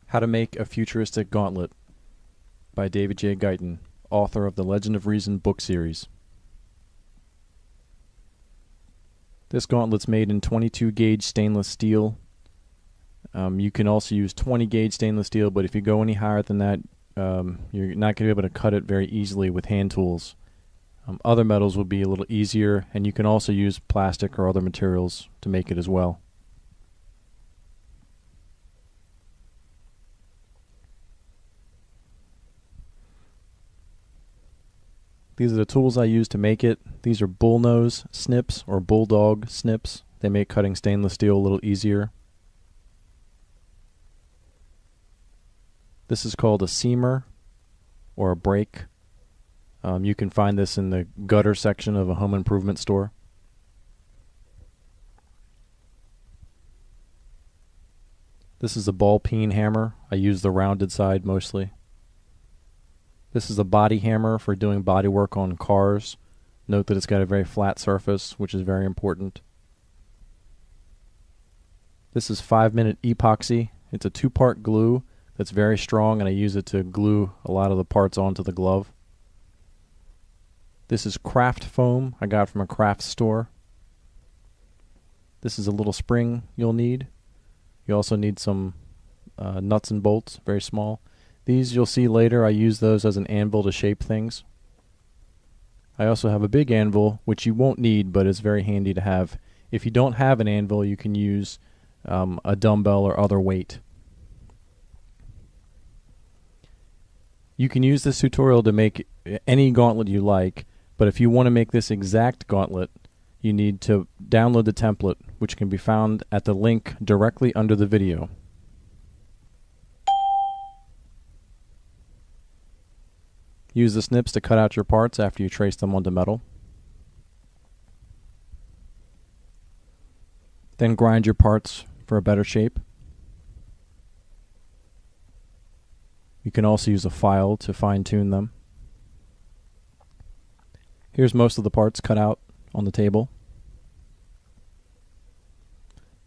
How to Make a Futuristic Gauntlet by David J. Guyton, author of the Legend of Reason book series. This gauntlet's made in 22 gauge stainless steel. You can also use 20 gauge stainless steel, but if you go any higher than that, you're not going to be able to cut it very easily with hand tools. Other metals will be a little easier, and you can also use plastic or other materials to make it as well. These are the tools I use to make it. These are bullnose snips or bulldog snips. They make cutting stainless steel a little easier. This is called a seamer or a brake. You can find this in the gutter section of a home improvement store. This is a ball peen hammer. I use the rounded side mostly. This is a body hammer for doing body work on cars. Note that it's got a very flat surface, which is very important. This is 5-minute epoxy. It's a 2-part glue that's very strong, and I use it to glue a lot of the parts onto the glove. This is craft foam I got from a craft store. This is a little spring you'll need. You also need some nuts and bolts, very small. These you'll see later, I use those as an anvil to shape things. I also have a big anvil, which you won't need, but it's very handy to have. If you don't have an anvil, you can use a dumbbell or other weight. You can use this tutorial to make any gauntlet you like, but if you want to make this exact gauntlet, you need to download the template, which can be found at the link directly under the video. Use the snips to cut out your parts after you trace them onto metal. Then grind your parts for a better shape. You can also use a file to fine-tune them. Here's most of the parts cut out on the table.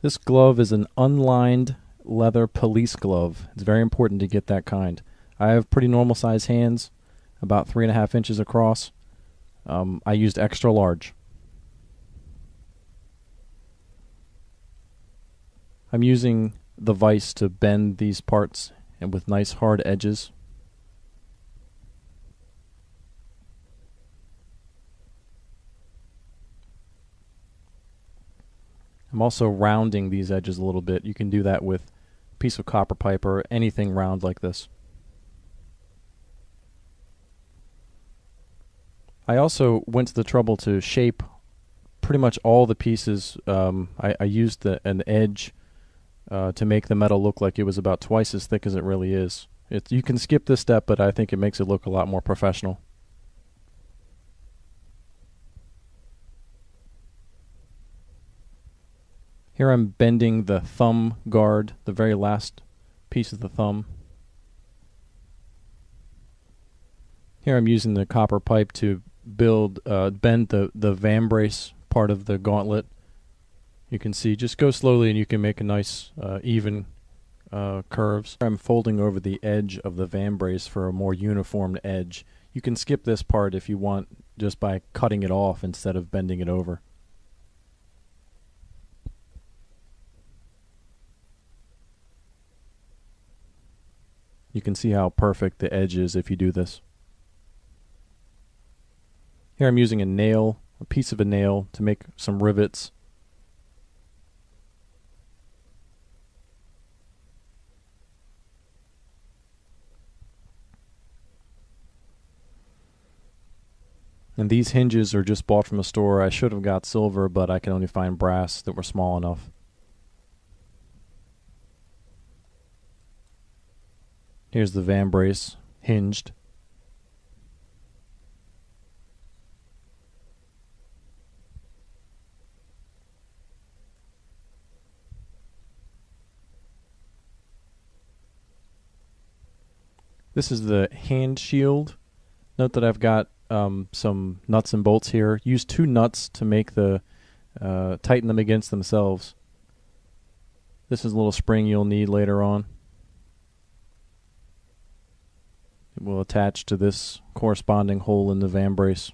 This glove is an unlined leather police glove. It's very important to get that kind. I have pretty normal size hands, about 3.5 inches across. I used extra large. I'm using the vise to bend these parts and with nice hard edges. I'm also rounding these edges a little bit. You can do that with a piece of copper pipe or anything round like this. I also went to the trouble to shape pretty much all the pieces. I used an edge to make the metal look like it was about twice as thick as it really is. You can skip this step, but I think it makes it look a lot more professional. Here I'm bending the thumb guard, the very last piece of the thumb. Here I'm using the copper pipe to bend the vambrace part of the gauntlet. You can see, just go slowly and you can make a nice even curves. I'm folding over the edge of the vambrace for a more uniform edge. You can skip this part if you want, just by cutting it off instead of bending it over. You can see how perfect the edge is if you do this. Here I'm using a piece of a nail to make some rivets. And these hinges are just bought from a store. I should have got silver, but I can only find brass that were small enough. Here's the vambrace, hinged. This is the hand shield. Note that I've got some nuts and bolts here. Use 2 nuts to make tighten them against themselves. This is a little spring you'll need later on. will attach to this corresponding hole in the vambrace.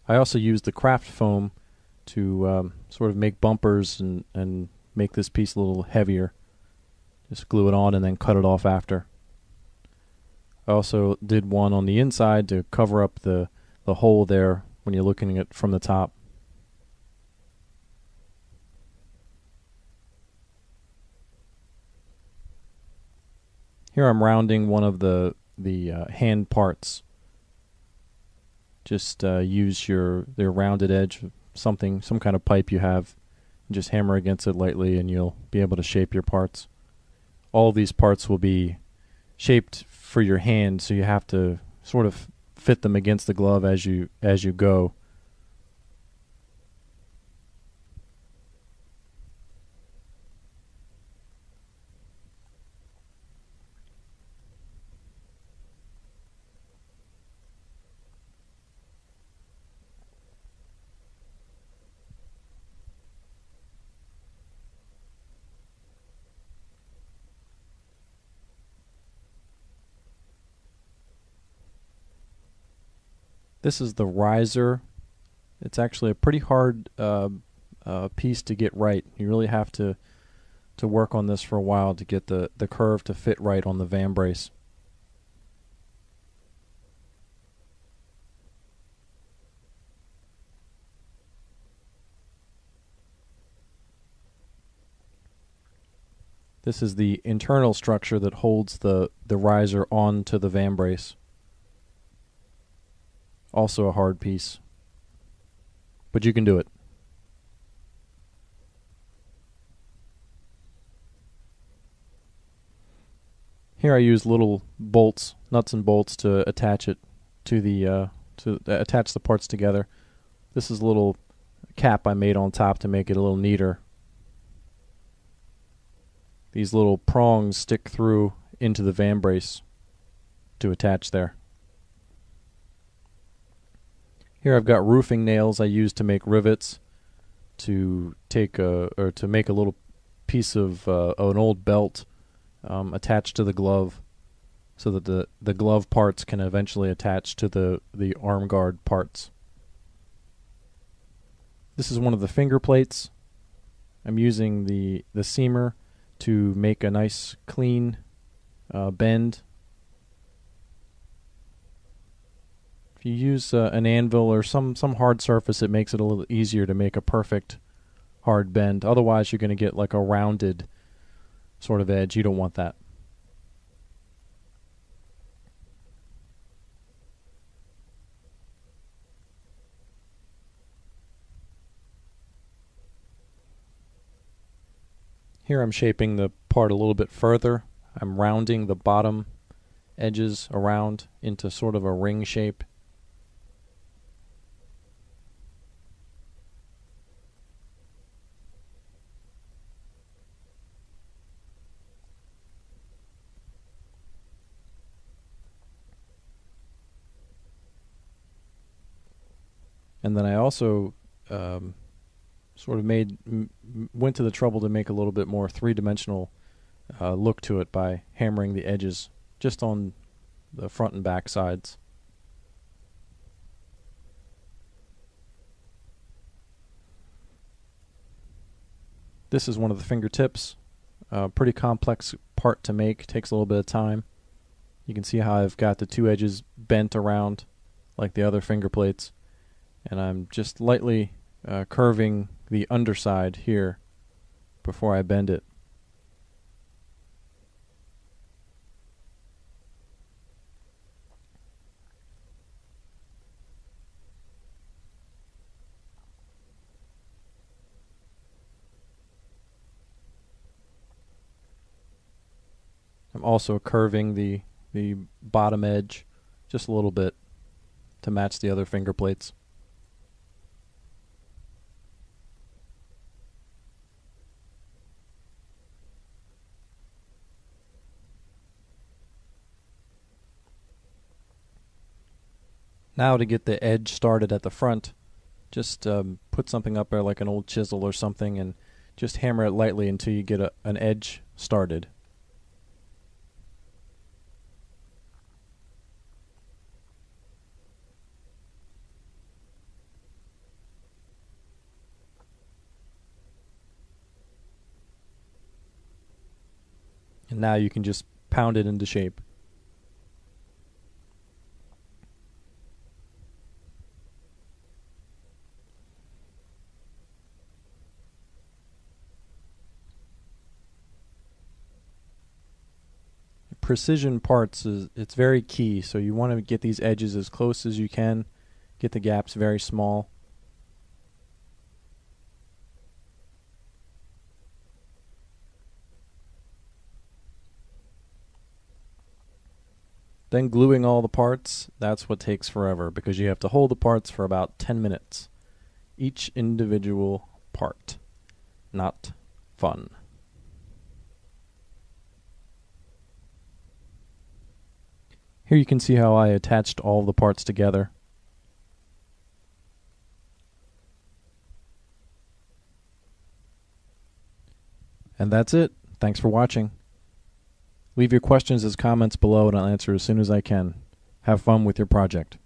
I also use the craft foam to sort of make bumpers and make this piece a little heavier. Just glue it on and then cut it off after. I also did one on the inside to cover up the hole there when you're looking at it from the top. Here I'm rounding one of the hand parts. Just use your rounded edge, some kind of pipe you have, and just hammer against it lightly and you'll be able to shape your parts. All of these parts will be shaped for your hand, so you have to sort of fit them against the glove as you go. This is the riser. It's actually a pretty hard piece to get right. You really have to work on this for a while to get the curve to fit right on the vambrace. This is the internal structure that holds the riser onto the vambrace. Also a hard piece, but you can do it. Here I use little bolts, nuts and bolts, to attach it to attach the parts together. This is a little cap I made on top to make it a little neater. These little prongs stick through into the vambrace to attach there. Here I've got roofing nails I use to make rivets, to make a little piece of an old belt attached to the glove, so that the glove parts can eventually attach to the arm guard parts. This is one of the finger plates. I'm using the seamer to make a nice clean bend. If you use an anvil or some hard surface, it makes it a little easier to make a perfect hard bend. Otherwise, you're going to get like a rounded sort of edge. You don't want that. Here I'm shaping the part a little bit further. I'm rounding the bottom edges around into sort of a ring shape. And then I also sort of went to the trouble to make a little bit more three-dimensional look to it by hammering the edges just on the front and back sides. This is one of the fingertips. Pretty complex part to make. Takes a little bit of time. You can see how I've got the two edges bent around like the other finger plates, and I'm just lightly curving the underside here before I bend it. I'm also curving the bottom edge just a little bit to match the other finger plates. Now to get the edge started at the front, just put something up there like an old chisel or something and just hammer it lightly until you get an edge started. And now you can just pound it into shape. Precision parts it's very key, so you want to get these edges as close as you can, get the gaps very small. Then gluing all the parts, that's what takes forever, because you have to hold the parts for about 10 minutes. Each individual part. Not fun. Here you can see how I attached all the parts together. And that's it. Thanks for watching. Leave your questions as comments below and I'll answer as soon as I can. Have fun with your project.